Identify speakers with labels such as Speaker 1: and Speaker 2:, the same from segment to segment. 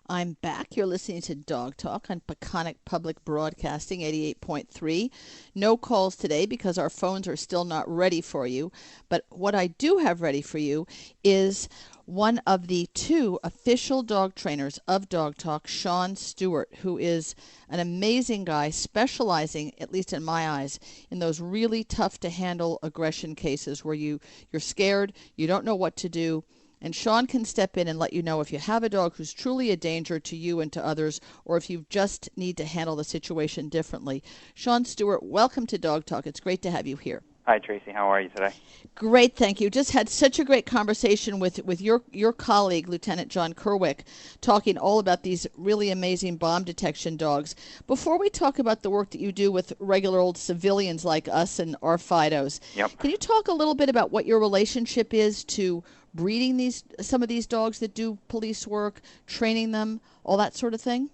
Speaker 1: I'm back. You're listening to Dog Talk on Peconic Public Broadcasting 88.3. No calls today because our phones are still not ready for you. But what I do have ready for you is one of the two official dog trainers of Dog Talk, Shawn Stewart, who is an amazing guy specializing, at least in my eyes, in those really tough to handle aggression cases where you're scared, you don't know what to do. And Shawn can step in and let you know if you have a dog who's truly a danger to you and to others, or if you just need to handle the situation differently. Shawn Stewart, welcome to Dog Talk. It's great to have you here.
Speaker 2: Hi, Tracy. How are you today?
Speaker 1: Great, thank you. Just had such a great conversation with your colleague, Lieutenant John Kerwick, talking all about these really amazing bomb detection dogs. Before we talk about the work that you do with regular old civilians like us and our Fidos, Can you talk a little bit about what your relationship is to breeding some of these dogs that do police work, training them, all that sort of thing?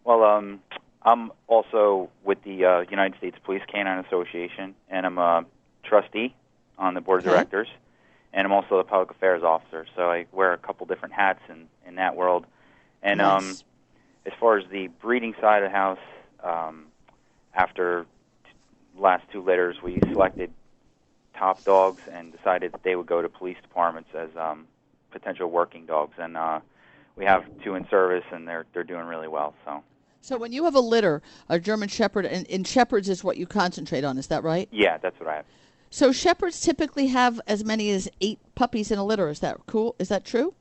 Speaker 2: Well, I'm also with the United States Police Canine Association, and I'm a trustee on the board of directors, and I'm also a public affairs officer, so I wear a couple different hats in that world. And
Speaker 1: nice.
Speaker 2: As far as the breeding side of the house, after last two litters, we selected top dogs and decided that they would go to police departments as potential working dogs. And we have two in service, and they're doing really well.
Speaker 1: So when you have a litter, a German Shepherd, and Shepherds is what you concentrate on, is that right?
Speaker 2: Yeah, that's what I have.
Speaker 1: So Shepherds typically have as many as 8 puppies in a litter. Is that cool? Is that true?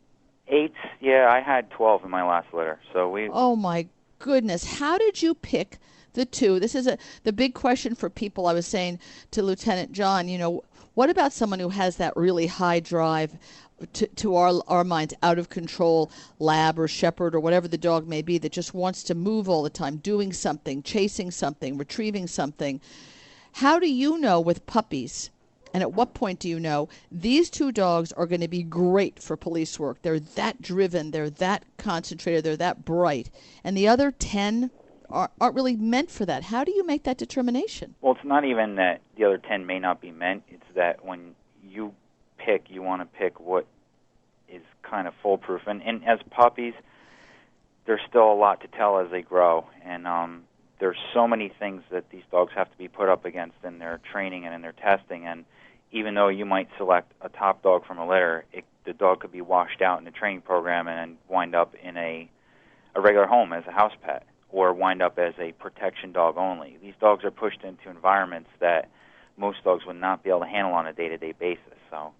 Speaker 2: 8? Yeah, I had 12 in my last litter. So we.
Speaker 1: Oh my goodness! How did you pick the two? This is the big question for people. I was saying to Lieutenant John, what about someone who has that really high drive, to our minds, out of control lab or shepherd or whatever the dog may be, that just wants to move all the time, doing something, chasing something, retrieving something? How do you know with puppies, and at what point do you know these two dogs are going to be great for police work? They're that driven, they're that concentrated, they're that bright, and the other 10 aren't really meant for that. How do you make that determination?
Speaker 2: Well, it's not even that the other 10 may not be meant. It's that when you pick, you want to pick what is kind of foolproof. And as puppies, there's still a lot to tell as they grow. And there's so many things that these dogs have to be put up against in their training and in their testing. And even though you might select a top dog from a litter, the dog could be washed out in the training program and wind up in a regular home as a house pet, or wind up as a protection dog only. These dogs are pushed into environments that most dogs would not be able to handle on a day-to-day basis. So,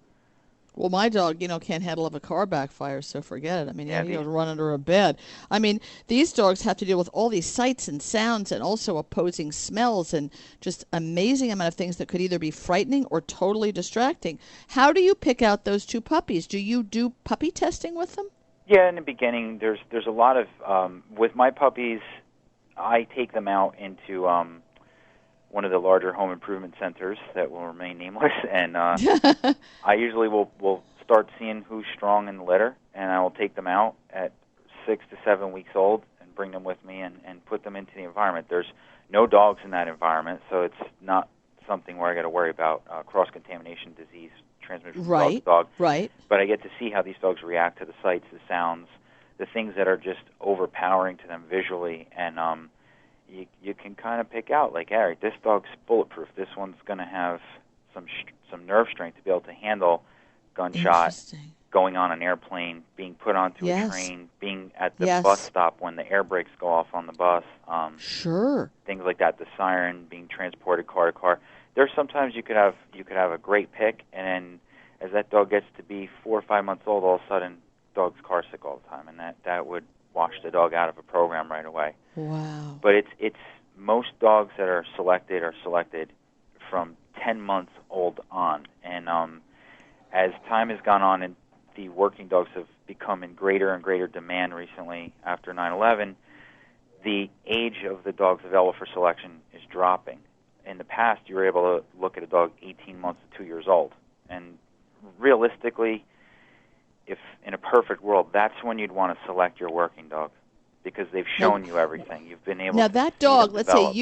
Speaker 1: well, my dog, can't handle if a car backfires, so forget it. I mean,
Speaker 2: Yeah,
Speaker 1: he goes run under a bed. I mean, these dogs have to deal with all these sights and sounds and also opposing smells and just amazing amount of things that could either be frightening or totally distracting. How do you pick out those two puppies? Do you do puppy testing with them?
Speaker 2: yeah, in the beginning, there's a lot of with my puppies, I take them out into one of the larger home improvement centers that will remain nameless, and I usually will start seeing who's strong in the litter, and I will take them out at 6 to 7 weeks old and bring them with me and put them into the environment. There's no dogs in that environment, so it's not something where I got to worry about cross-contamination disease transmitted from dog to dog.
Speaker 1: Right.
Speaker 2: But I get to see how these dogs react to the sights, the sounds, the things that are just overpowering to them visually, and you can kind of pick out, like, all right, this dog's bulletproof. This one's going to have some nerve strength to be able to handle gunshot, going on an airplane, being put onto a train, being at the bus stop when the air brakes go off on the bus.
Speaker 1: Sure.
Speaker 2: Things like that, the siren, being transported car to car. There's sometimes you could have a great pick, and then as that dog gets to be 4 or 5 months old, all of a sudden, dog's car sick all the time, and that would wash the dog out of a program right away.
Speaker 1: Wow.
Speaker 2: But it's most dogs that are selected from 10 months old on, and as time has gone on and the working dogs have become in greater and greater demand recently after 9/11, the age of the dogs available for selection is dropping. In the past, you were able to look at a dog 18 months to 2 years old, and realistically, if in a perfect world, that's when you'd want to select your working dog, because they've shown you everything. You've been able
Speaker 1: Now
Speaker 2: to
Speaker 1: that
Speaker 2: see them
Speaker 1: dog, let's say
Speaker 2: develop.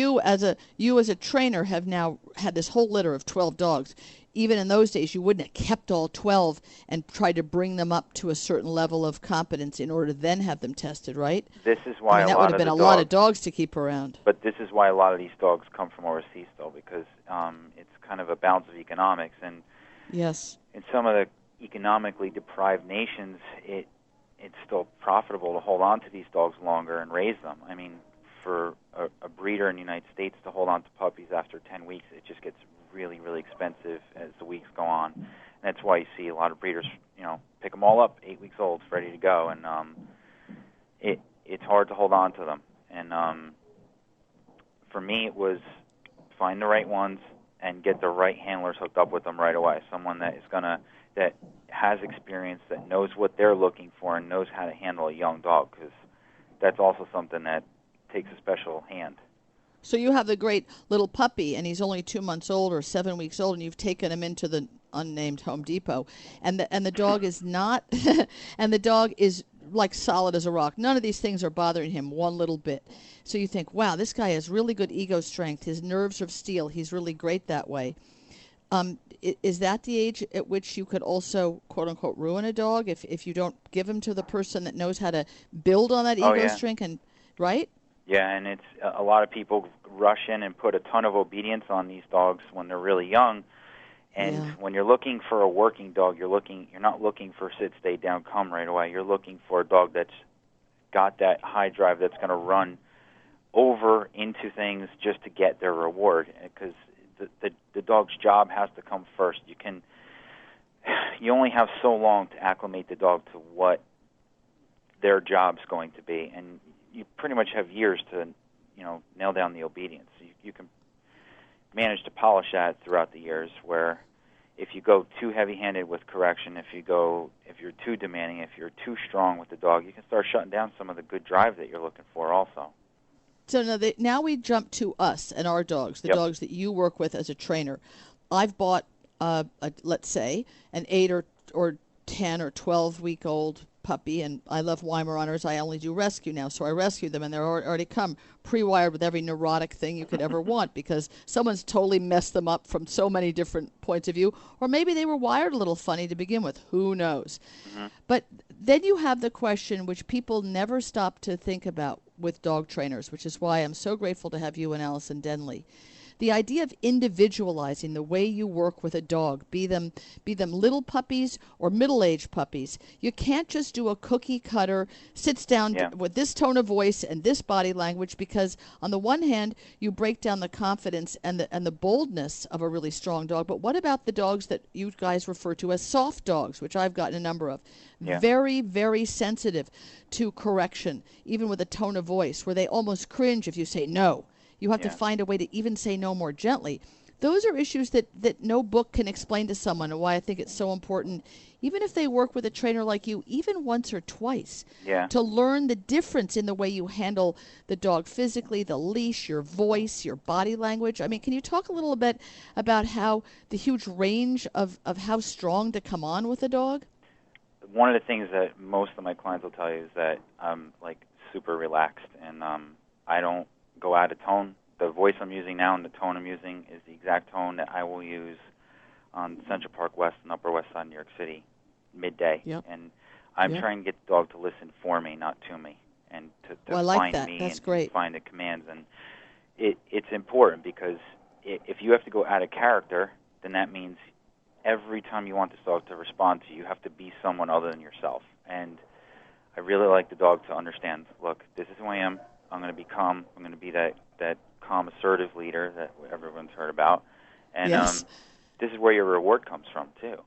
Speaker 1: you as a trainer have now had this whole litter of 12 dogs. Even in those days, you wouldn't have kept all 12 and tried to bring them up to a certain level of competence in order to then have them tested, right?
Speaker 2: This is
Speaker 1: I
Speaker 2: why
Speaker 1: mean,
Speaker 2: a
Speaker 1: that would
Speaker 2: lot
Speaker 1: have
Speaker 2: of
Speaker 1: been
Speaker 2: the
Speaker 1: a lot of
Speaker 2: dogs,
Speaker 1: dogs to keep around.
Speaker 2: but this is why a lot of these dogs come from overseas, though, because it's kind of a balance of economics. And
Speaker 1: Yes.
Speaker 2: in some of the economically deprived nations, it's still profitable to hold on to these dogs longer and raise them. I mean, for a breeder in the United States to hold on to puppies after 10 weeks, it just gets really, really expensive as the weeks go on. And that's why you see a lot of breeders, pick them all up 8 weeks old, ready to go, and it's hard to hold on to them. And for me, it was find the right ones and get the right handlers hooked up with them right away. Someone that has experience, that knows what they're looking for, and knows how to handle a young dog, because that's also something that takes a special hand.
Speaker 1: So you have the great little puppy, and he's only 2 months old or 7 weeks old, and you've taken him into the unnamed Home Depot, and the dog is not, and the dog is like solid as a rock. None of these things are bothering him one little bit. So you think, wow, this guy has really good ego strength. His nerves are of steel. He's really great that way. Is that the age at which you could also, quote unquote, ruin a dog if you don't give him to the person that knows how to build on that
Speaker 2: Oh,
Speaker 1: ego
Speaker 2: yeah.
Speaker 1: strength? And right?
Speaker 2: Yeah, and it's a lot of people rush in and put a ton of obedience on these dogs when they're really young. And
Speaker 1: Yeah.
Speaker 2: when you're looking for a working dog, you're not looking for sit, stay down, come right away. You're looking for a dog that's got that high drive, that's going to run over into things just to get their reward. Because the dog's job has to come first. You only have so long to acclimate the dog to what their job's going to be, and you pretty much have years to nail down the obedience. You can manage to polish that throughout the years, where if you go too heavy-handed with correction, if you're too demanding, if you're too strong with the dog, you can start shutting down some of the good drive that you're looking for also.
Speaker 1: So now we jump to us and our dogs, the
Speaker 2: Yep.
Speaker 1: dogs that you work with as a trainer. I've bought, let's say, an 8 or 10 or 12-week-old puppy, and I love Weimaraners. I only do rescue now, so I rescue them, and they're already come pre-wired with every neurotic thing you could ever want, because someone's totally messed them up from so many different points of view, or maybe they were wired a little funny to begin with. Who knows?
Speaker 2: Mm-hmm.
Speaker 1: But then you have the question, which people never stop to think about with dog trainers, which is why I'm so grateful to have you and Allison Denley. The idea of individualizing the way you work with a dog, be them little puppies or middle-aged puppies. You can't just do a cookie cutter, sits down
Speaker 2: Yeah.
Speaker 1: with this tone of voice and this body language, because on the one hand, you break down the confidence and the boldness of a really strong dog. But what about the dogs that you guys refer to as soft dogs, which I've gotten a number of?
Speaker 2: Yeah.
Speaker 1: Very, very sensitive to correction, even with a tone of voice, where they almost cringe if you say no. You have to
Speaker 2: Yeah.
Speaker 1: find a way to even say no more gently. Those are issues that no book can explain to someone, and why I think it's so important, even if they work with a trainer like you, even once or twice,
Speaker 2: Yeah.
Speaker 1: to learn the difference in the way you handle the dog physically, the leash, your voice, your body language. I mean, can you talk a little bit about how the huge range of how strong to come on with a dog?
Speaker 2: One of the things that most of my clients will tell you is that I'm super relaxed, and I don't go out of tone. The voice I'm using now and the tone I'm using is the exact tone that I will use on Central Park West and Upper West Side of New York City midday.
Speaker 1: Yep.
Speaker 2: And I'm
Speaker 1: Yep.
Speaker 2: trying to get the dog to listen for me, not to me, and to
Speaker 1: Well, I like
Speaker 2: find
Speaker 1: that.
Speaker 2: me
Speaker 1: That's
Speaker 2: and
Speaker 1: great.
Speaker 2: find the commands. And it's important, because if you have to go out of character, then that means every time you want this dog to respond to you, you have to be someone other than yourself. And I really like the dog to understand, look, this is who I am. I'm going to be calm. I'm going to be that calm, assertive leader that everyone's heard about. And
Speaker 1: Yes.
Speaker 2: this is where your reward comes from, too.